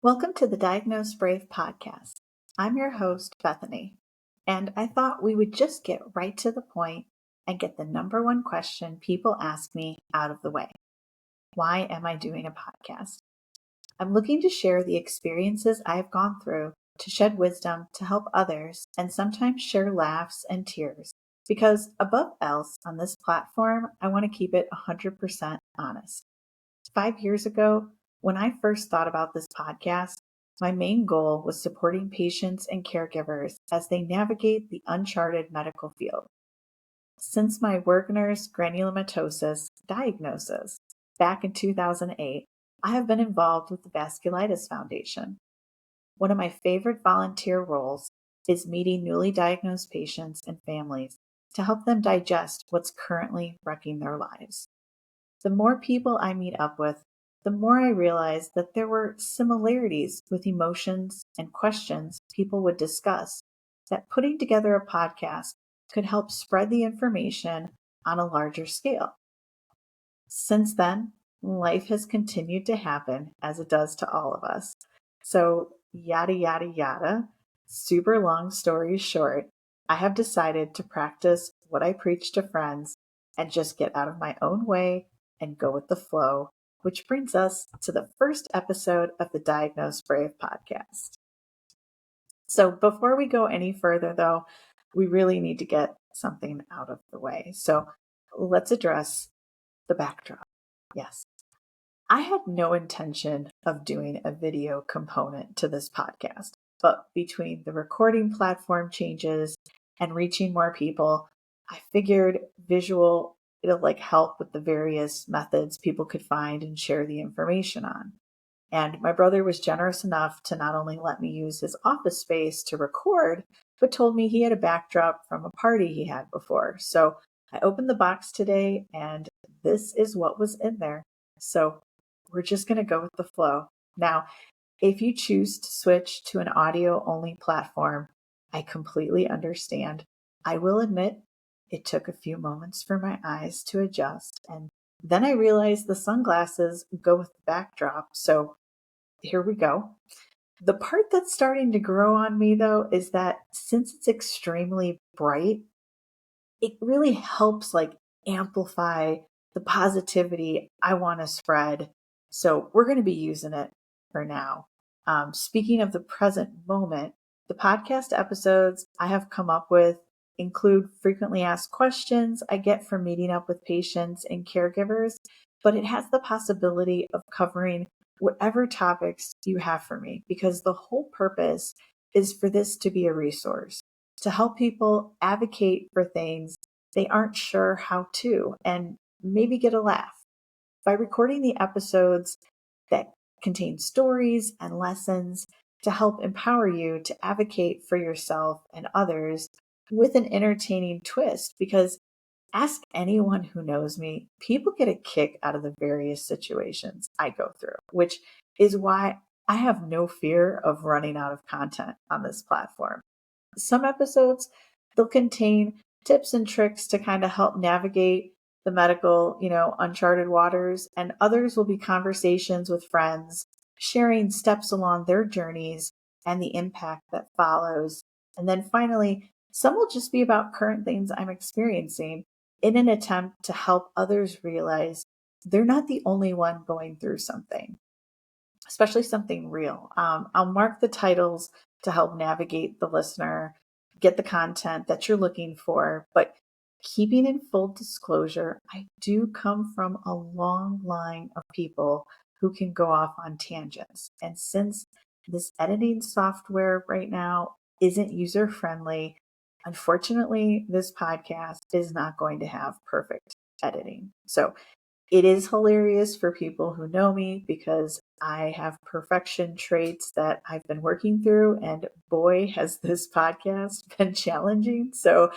Welcome to the Diagnose Brave podcast. I'm your host, Bethany, and I thought we would just get right to the point and get the number one question people ask me out of the way. Why am I doing a podcast? I'm looking to share the experiences I've gone through, to shed wisdom, to help others, and sometimes share laughs and tears. Because above else, on this platform, I want to keep it 100% honest. 5 years ago, when I first thought about this podcast, my main goal was supporting patients and caregivers as they navigate the uncharted medical field. Since my Wegener's granulomatosis diagnosis back in 2008, I have been involved with the Vasculitis Foundation. One of my favorite volunteer roles is meeting newly diagnosed patients and families to help them digest what's currently wrecking their lives. The more people I meet up with, the more I realized that there were similarities with emotions and questions people would discuss, that putting together a podcast could help spread the information on a larger scale. Since then, life has continued to happen as it does to all of us. So, yada, yada, yada, super long story short, I have decided to practice what I preach to friends and just get out of my own way and go with the flow, which brings us to the first episode of the Diagnose Brave podcast. So before we go any further, though, we really need to get something out of the way. So let's address the backdrop. Yes, I had no intention of doing a video component to this podcast, but between the recording platform changes and reaching more people, I figured visual, it'll help with the various methods people could find and share the information on. And my brother was generous enough to not only let me use his office space to record, but told me he had a backdrop from a party he had before. So I opened the box today and this is what was in there. So we're just going to go with the flow. Now, if you choose to switch to an audio only platform, I completely understand. I will admit it took a few moments for my eyes to adjust, and then I realized the sunglasses go with the backdrop. So here we go. The part that's starting to grow on me, though, is that since it's extremely bright, it really helps amplify the positivity I want to spread. So we're going to be using it for now. Speaking of the present moment, the podcast episodes I have come up with include frequently asked questions I get from meeting up with patients and caregivers, but it has the possibility of covering whatever topics you have for me, because the whole purpose is for this to be a resource to help people advocate for things they aren't sure how to, and maybe get a laugh. By recording the episodes that contain stories and lessons to help empower you to advocate for yourself and others with an entertaining twist, because ask anyone who knows me, people get a kick out of the various situations I go through, which is why I have no fear of running out of content on this platform. Some episodes, they'll contain tips and tricks to kind of help navigate the medical, uncharted waters, and others will be conversations with friends, sharing steps along their journeys and the impact that follows. And then finally, some will just be about current things I'm experiencing in an attempt to help others realize they're not the only one going through something, especially something real. I'll mark the titles to help navigate the listener, get the content that you're looking for. But keeping in full disclosure, I do come from a long line of people who can go off on tangents. And since this editing software right now isn't user friendly, unfortunately, this podcast is not going to have perfect editing. So it is hilarious for people who know me because I have perfection traits that I've been working through, and boy, has this podcast been challenging. So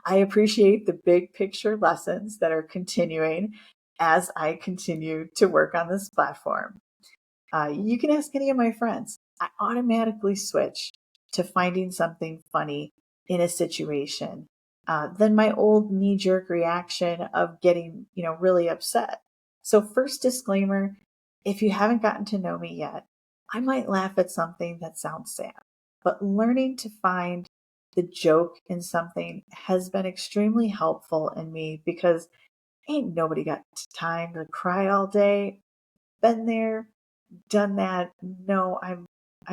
I appreciate the big picture lessons that are continuing as I continue to work on this platform. You can ask any of my friends. I automatically switch to finding something funny in a situation than my old knee-jerk reaction of getting, really upset. So first disclaimer, if you haven't gotten to know me yet, I might laugh at something that sounds sad, but learning to find the joke in something has been extremely helpful in me because ain't nobody got time to cry all day. Been there, done that. No, I'm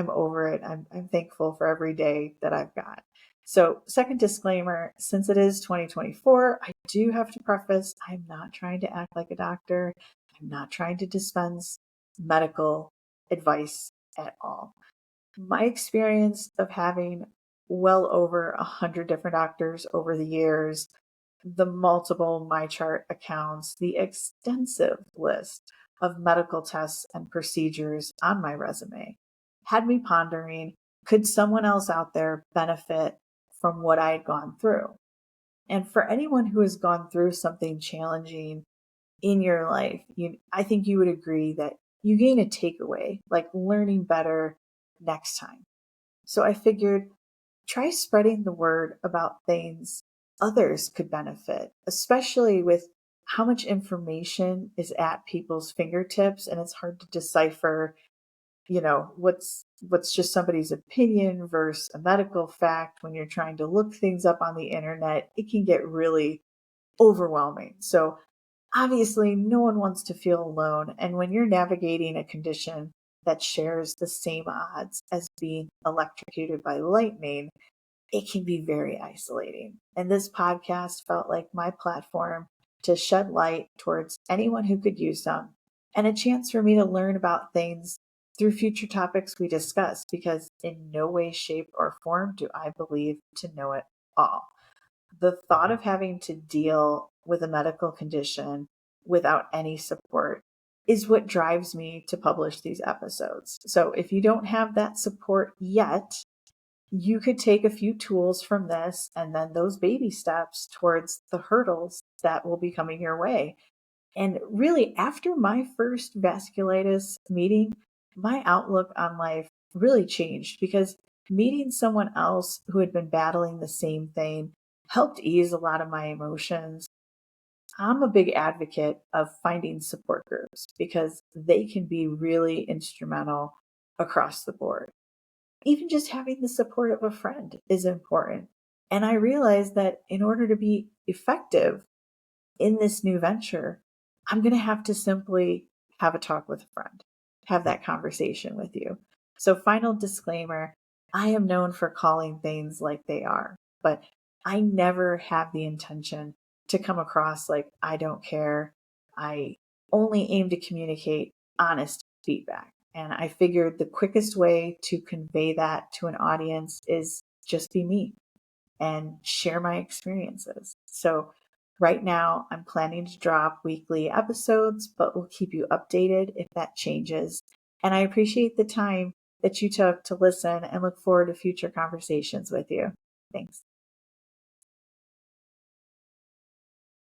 over it. I'm thankful for every day that I've got. So, second disclaimer, since it is 2024, I do have to preface I'm not trying to act like a doctor. I'm not trying to dispense medical advice at all. My experience of having well over 100 different doctors over the years, the multiple MyChart accounts, the extensive list of medical tests and procedures on my resume had me pondering, could someone else out there benefit from what I had gone through? And for anyone who has gone through something challenging in your life, I think you would agree that you gain a takeaway, like learning better next time. So I figured try spreading the word about things others could benefit, especially with how much information is at people's fingertips and it's hard to decipher, what's just somebody's opinion versus a medical fact when you're trying to look things up on the internet. It can get really overwhelming. So obviously, no one wants to feel alone. And when you're navigating a condition that shares the same odds as being electrocuted by lightning, it can be very isolating. And this podcast felt like my platform to shed light towards anyone who could use them and a chance for me to learn about things through future topics we discuss, because in no way, shape, or form do I believe to know it all. The thought of having to deal with a medical condition without any support is what drives me to publish these episodes. So if you don't have that support yet, you could take a few tools from this and then those baby steps towards the hurdles that will be coming your way. And really, after my first vasculitis meeting, my outlook on life really changed because meeting someone else who had been battling the same thing helped ease a lot of my emotions. I'm a big advocate of finding support groups because they can be really instrumental across the board. Even just having the support of a friend is important. And I realized that in order to be effective in this new venture, I'm going to have to simply have a talk with a friend, have that conversation with you. So, final disclaimer, I am known for calling things like they are, but I never have the intention to come across like I don't care. I only aim to communicate honest feedback. And I figured the quickest way to convey that to an audience is just be me and share my experiences. So, right now, I'm planning to drop weekly episodes, but we'll keep you updated if that changes. And I appreciate the time that you took to listen and look forward to future conversations with you. Thanks.